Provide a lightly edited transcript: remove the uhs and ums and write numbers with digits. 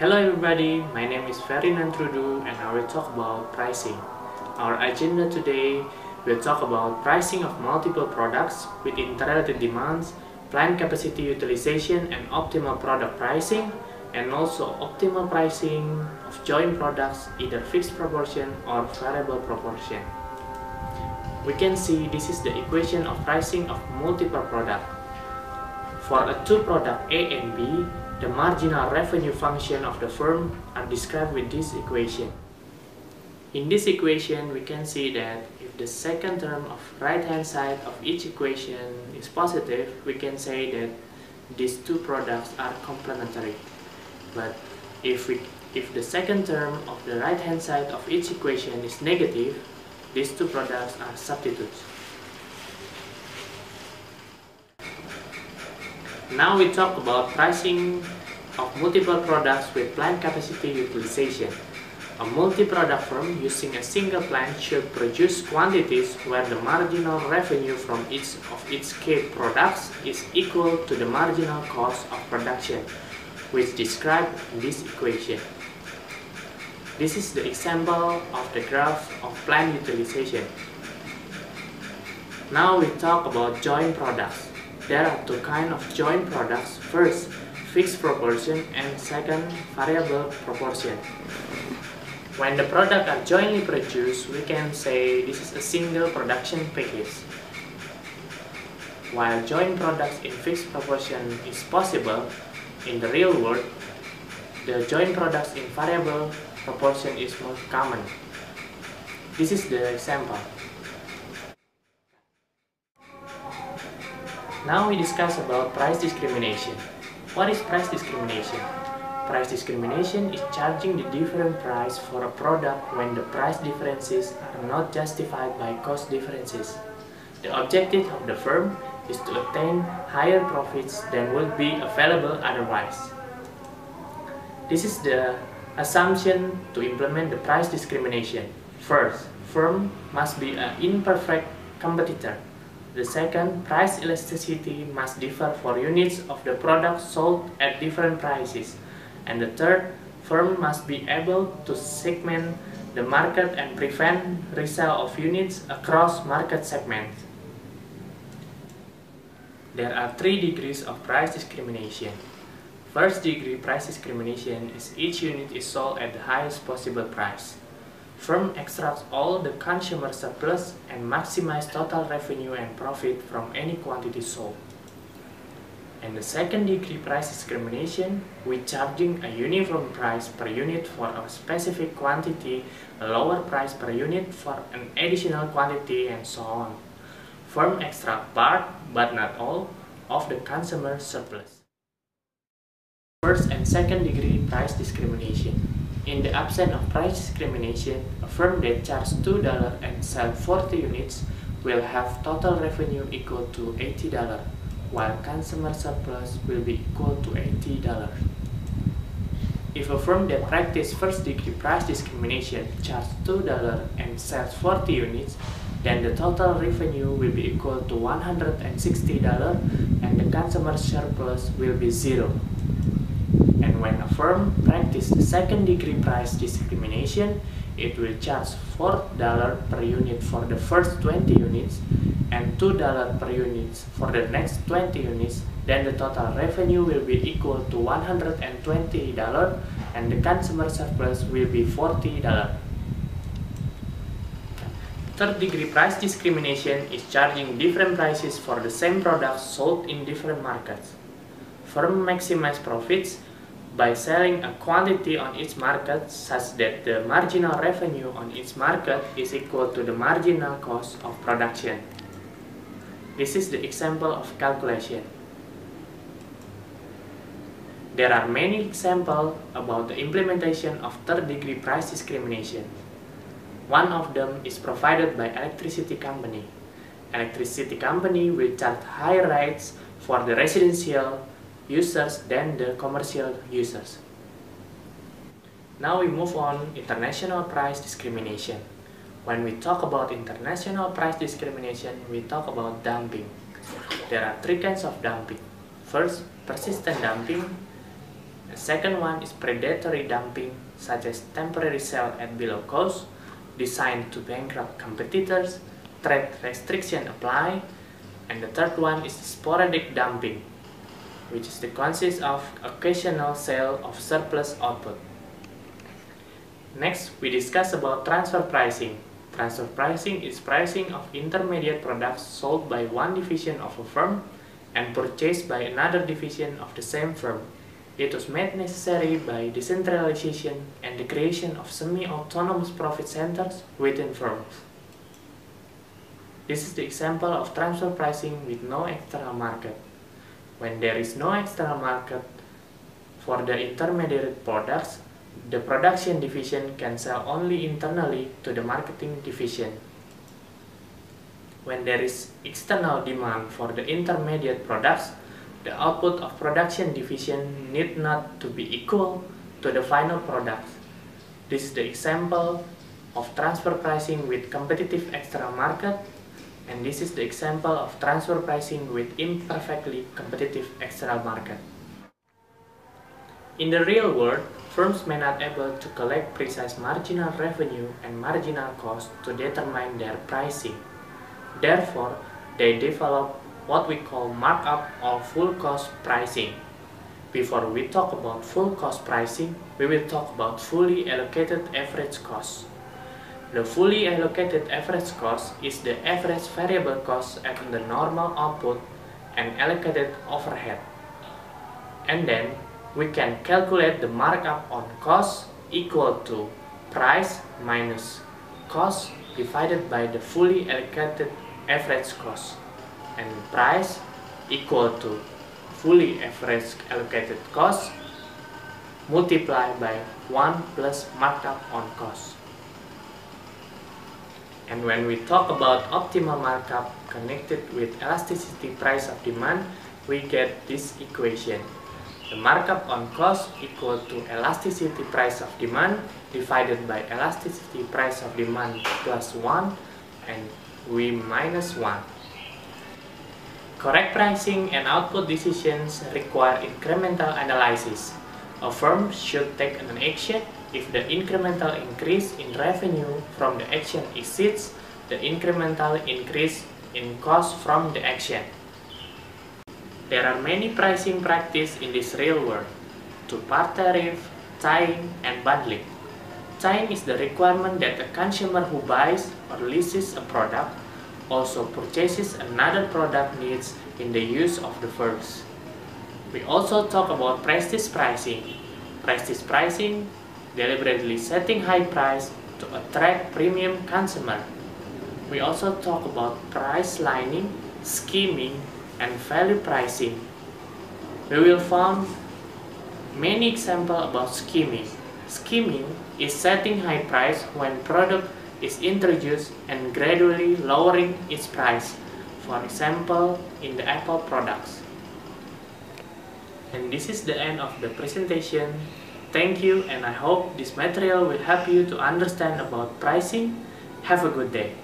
Hello everybody, my name is Ferdinand Trudeau and I will talk about pricing. Our agenda today will talk about pricing of multiple products with interrelated demands, plant capacity utilization and optimal product pricing, and also optimal pricing of joint products, either fixed proportion or variable proportion. We can see this is the equation of pricing of multiple products. For a two product A and B, the marginal revenue function of the firm are described with this equation. In this equation, we can see that if the second term of right-hand side of each equation is positive, we can say that these two products are complementary. But if the second term of the right-hand side of each equation is negative, these two products are substitutes. Now we talk about pricing of multiple products with plant capacity utilization. A multi-product firm using a single plant should produce quantities where the marginal revenue from each of its key products is equal to the marginal cost of production, which described in this equation. This is the example of the graph of plant utilization. Now we talk about joint products. There are two kinds of joint products. First, fixed proportion and second, variable proportion. When the products are jointly produced, we can say this is a single production package. While joint products in fixed proportion is possible, in the real world, the joint products in variable proportion is more common. This is the example. Now we discuss about price discrimination. What is price discrimination? Price discrimination is charging the different price for a product when the price differences are not justified by cost differences. The objective of the firm is to obtain higher profits than would be available otherwise. This is the assumption to implement the price discrimination. First, firm must be an imperfect competitor. The second, price elasticity must differ for units of the product sold at different prices. And the third, firm must be able to segment the market and prevent resale of units across market segments. There are 3 degrees of price discrimination. First degree price discrimination is each unit is sold at the highest possible price. Firm extracts all the consumer surplus and maximize total revenue and profit from any quantity sold. And the second degree price discrimination, with charging a uniform price per unit for a specific quantity, a lower price per unit for an additional quantity, and so on. Firm extract part, but not all, of the consumer surplus. First and second degree price discrimination. In the absence of price discrimination, a firm that charges $2 and sells 40 units will have total revenue equal to $80, while consumer surplus will be equal to $80. If a firm that practices first degree price discrimination charges $2 and sells 40 units, then the total revenue will be equal to $160 and the consumer surplus will be 0. And when a firm practices second degree price discrimination, it will charge $4 per unit for the first 20 units and $2 per unit for the next 20 units, then the total revenue will be equal to $120 and the consumer surplus will be $40. Third degree price discrimination is charging different prices for the same products sold in different markets. Firm maximize profits by selling a quantity on each market such that the marginal revenue on each market is equal to the marginal cost of production. This is the example of calculation. There are many examples about the implementation of third degree price discrimination. One of them is provided by electricity company. Electricity company will charge higher rates for the residential users than the commercial users. Now we move on international price discrimination. When we talk about international price discrimination, we talk about dumping. There are 3 kinds of dumping. First, persistent dumping. second one is predatory dumping, such as temporary sale at below cost, designed to bankrupt competitors, trade restriction apply, and the third one is sporadic dumping, which is the consists of occasional sale of surplus output. Next, we discuss about transfer pricing. Transfer pricing is pricing of intermediate products sold by one division of a firm and purchased by another division of the same firm. It was made necessary by decentralization and the creation of semi-autonomous profit centers within firms. This is the example of transfer pricing with no external market. When there is no external market for the intermediate products, the production division can sell only internally to the marketing division. When there is external demand for the intermediate products, the output of production division need not to be equal to the final product. This is the example of transfer pricing with competitive external market, and this is the example of transfer pricing with imperfectly competitive external market. In the real world, firms may not be able to collect precise marginal revenue and marginal cost to determine their pricing. Therefore, they develop what we call markup or full cost pricing. Before we talk about full cost pricing, we will talk about fully allocated average cost. The fully allocated average cost is the average variable cost at the normal output and allocated overhead. And then, we can calculate the markup on cost equal to price minus cost divided by the fully allocated average cost, and price equal to fully average allocated cost multiplied by 1 plus markup on cost. And when we talk about optimal markup connected with elasticity price of demand, we get this equation. The markup on cost equal to elasticity price of demand divided by elasticity price of demand plus 1 and we minus 1. Correct pricing and output decisions require incremental analysis. A firm should take an action if the incremental increase in revenue from the action exceeds the incremental increase in cost from the action. There are many pricing practices in this real world: two-part tariff, tying, and bundling. Tying is the requirement that a consumer who buys or leases a product also purchases another product needs in the use of the first. We also talk about prestige pricing. Prestige pricing, deliberately setting high price to attract premium consumer. We also talk about price lining, skimming, and value pricing. We will find many examples about skimming. Skimming is setting high price when product is introduced and gradually lowering its price, for example in the Apple products. And this is the end of the presentation. Thank you, and I hope this material will help you to understand about pricing. Have a good day.